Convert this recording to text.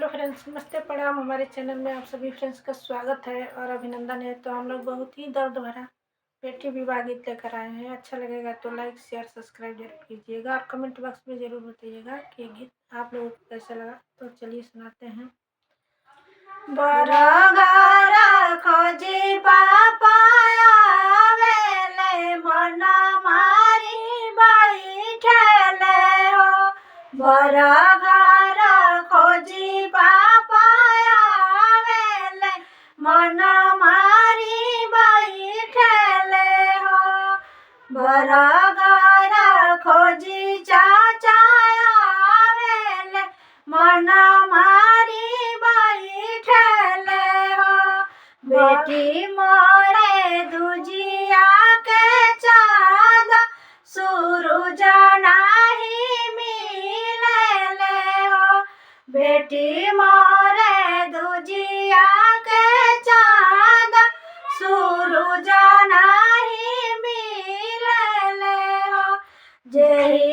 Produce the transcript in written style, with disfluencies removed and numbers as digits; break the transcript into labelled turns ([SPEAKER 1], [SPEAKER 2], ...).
[SPEAKER 1] Hello friends, नमस्ते प्रणाम। हमारे चैनल में आप सभी फ्रेंड्स का स्वागत है और अभिनंदन है। तो हम लोग बहुत ही दर्द भरा बेटी विवाह गीत लेकर आए हैं। अच्छा लगेगा तो लाइक शेयर सब्सक्राइब जरूर कीजिएगा और कमेंट बॉक्स में जरूर बताइएगा कि गीत आप लोगों को कैसा लगा। तो चलिए सुनाते हैं। बरगारा खोजी पापाया वेले मना मारी बैठले हो। बरगारा खोजी पापाया वेले मना मारी बैठले हो। बरगारा खोजी चाचाया वेले मना मारी बैठले हो। बेटी मोरे दुजिया के चाँद सूरज नाही मिलले हो। बेटी मोरे दुजिया के चाँद सूरज नाही मिलले हो। जेहि